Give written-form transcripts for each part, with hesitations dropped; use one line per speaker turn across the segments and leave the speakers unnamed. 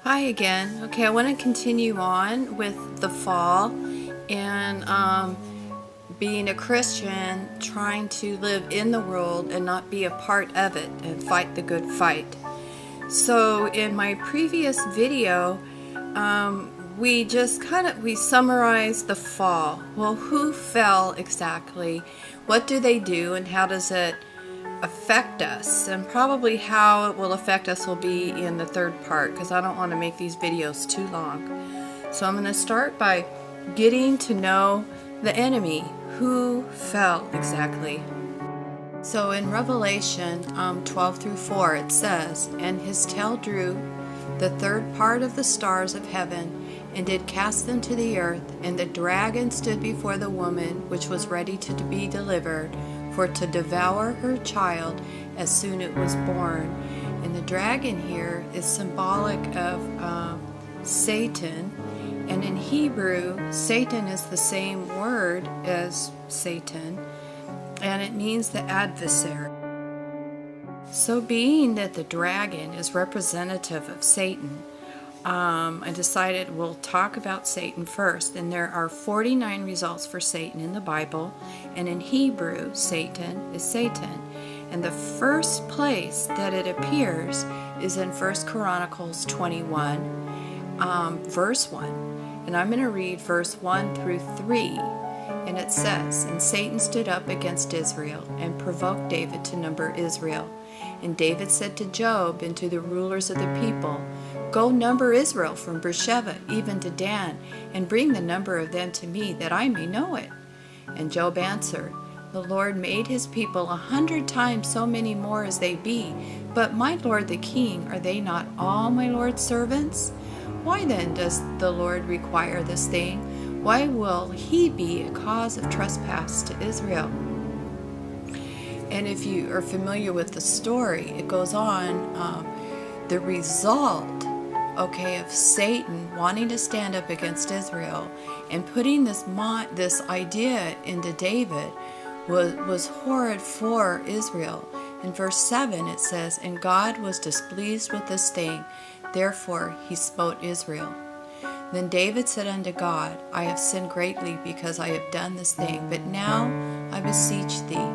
Hi again. Okay, I want to continue on with the fall and being a Christian, trying to live in the world and not be a part of it and fight the good fight. So in my previous video, we summarized the fall. Well, who fell exactly? What do they do, and how does it affect us? And probably how it will affect us will be in the third part, because I don't want to make these videos too long. So I'm going to start by getting to know the enemy. Who fell exactly? So in Revelation 12 through 4 it says, "And his tail drew the third part of the stars of heaven, and did cast them to the earth. And the dragon stood before the woman, which was ready to be delivered, for to devour her child as soon it was born." And the dragon here is symbolic of Satan. And in Hebrew, Satan is the same word as Satan, and it means the adversary. So being that the dragon is representative of Satan, I decided we'll talk about Satan first. And there are 49 results for Satan in the Bible, and in Hebrew, Satan is Satan. And the first place that it appears is in 1 Chronicles 21, verse 1. And I'm going to read verse 1 through 3. And it says, "And Satan stood up against Israel, and provoked David to number Israel. And David said to Job and to the rulers of the people, Go number Israel from Beersheba even to Dan, and bring the number of them to me, that I may know it. And Job answered, The Lord made his people 100 times so many more as they be. But my lord the king, are they not all my lord's servants? Why then does the Lord require this thing? Why will he be a cause of trespass to Israel?" And if you are familiar with the story, it goes on, the result, of Satan wanting to stand up against Israel and putting this idea into David was horrid for Israel. In verse 7 it says, "And God was displeased with this thing, therefore he smote Israel. Then David said unto God, I have sinned greatly because I have done this thing. But now I beseech thee,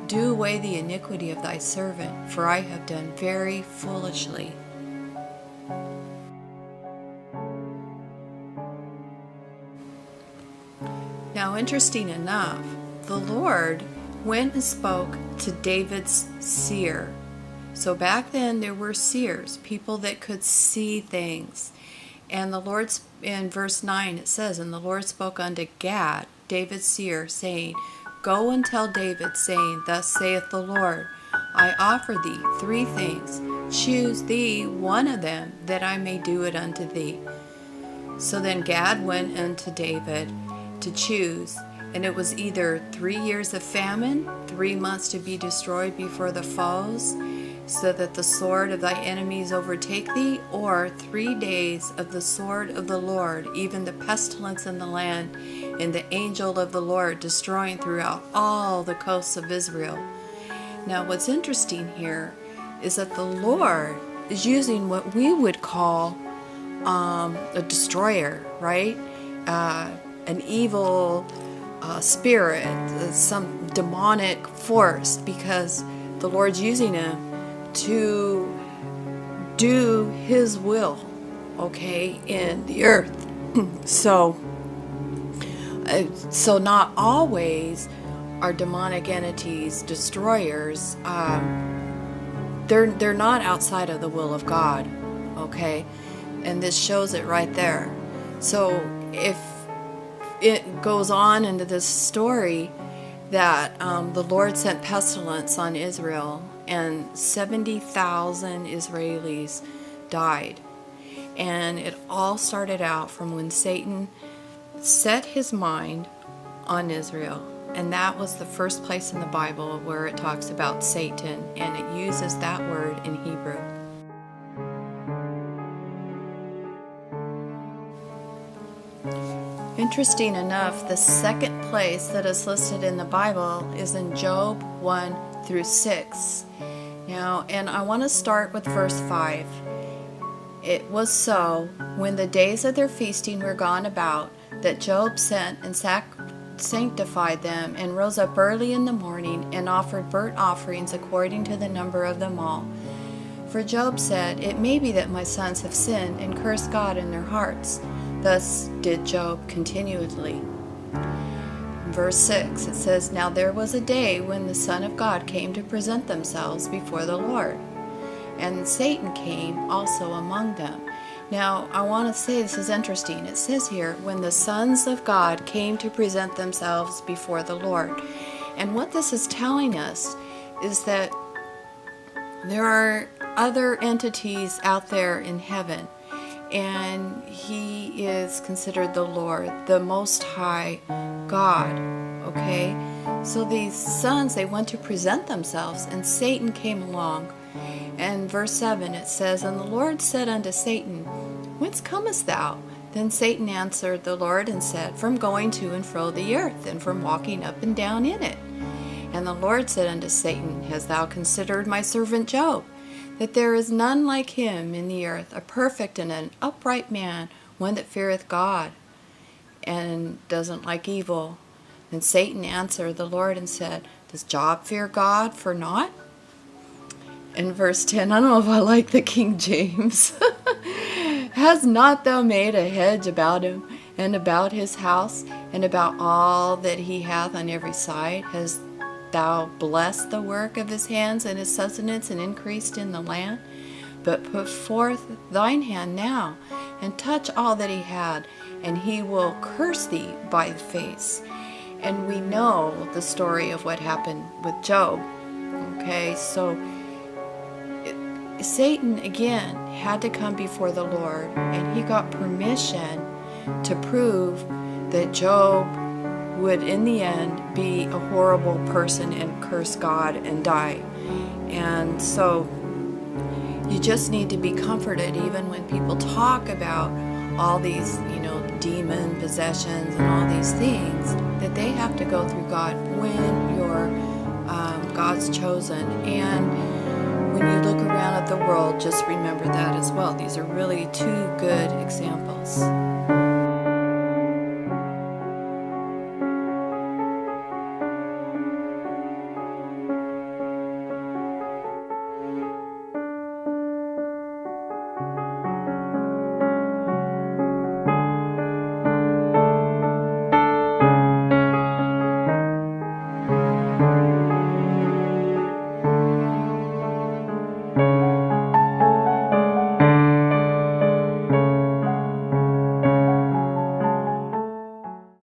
do away the iniquity of thy servant, for I have done very foolishly." Now, interesting enough, the Lord went and spoke to David's seer. So back then there were seers, people that could see things. And the Lord, in verse 9 it says, "And the Lord spoke unto Gad, David's seer, saying, Go and tell David, saying, Thus saith the Lord, I offer thee 3 things. Choose thee one of them, that I may do it unto thee." So then Gad went unto David to choose, and it was either 3 years of famine, 3 months to be destroyed before the foes, so that the sword of thy enemies overtake thee, or 3 days of the sword of the Lord, even the pestilence in the land, and the angel of the Lord destroying throughout all the coasts of Israel. Now what's interesting here is that the Lord is using what we would call a destroyer, right? An evil spirit, some demonic force, because the Lord's using him to do his will, in the earth. So not always are demonic entities destroyers. They're not outside of the will of God, and this shows it right there. So if it goes on into this story that the Lord sent pestilence on Israel, and 70,000 Israelis died. And it all started out from when Satan set his mind on Israel. And that was the first place in the Bible where it talks about Satan, and it uses that word in Hebrew. Interesting enough, the second place that is listed in the Bible is in Job 1 through 6. Now, and I want to start with verse 5. It was so, when the days of their feasting were gone about, that Job sent and sanctified them, and rose up early in the morning, and offered burnt offerings according to the number of them all. For Job said, It may be that my sons have sinned and cursed God in their hearts. Thus did Job continually. Verse 6, it says, Now there was a day when the Son of God came to present themselves before the Lord, and Satan came also among them. Now, I want to say this is interesting. It says here, when the sons of God came to present themselves before the Lord. And what this is telling us is that there are other entities out there in heaven, and He is considered the Lord, the Most High God. Okay? So these sons, they went to present themselves, and Satan came along. And verse 7, it says, And the Lord said unto Satan, Whence comest thou? Then Satan answered the Lord and said, From going to and fro the earth, and from walking up and down in it. And the Lord said unto Satan, Hast thou considered my servant Job, that there is none like him in the earth, a perfect and an upright man, one that feareth God, and doesn't like evil? Then Satan answered the Lord and said, Does Job fear God for naught? In verse 10, I don't know if I like the King James. Hast not thou made a hedge about him, and about his house, and about all that he hath on every side? Hast thou blessed the work of his hands, and his sustenance, and increased in the land? But put forth thine hand now, and touch all that he had, and he will curse thee by the face. And we know the story of what happened with Job. Okay, so Satan again had to come before the Lord, and he got permission to prove that Job would in the end be a horrible person and curse God and die. And so you just need to be comforted even when people talk about all these, demon possessions and all these things, that they have to go through God when you're God's chosen. And when you look around at the world, just remember that as well. These are really two good examples.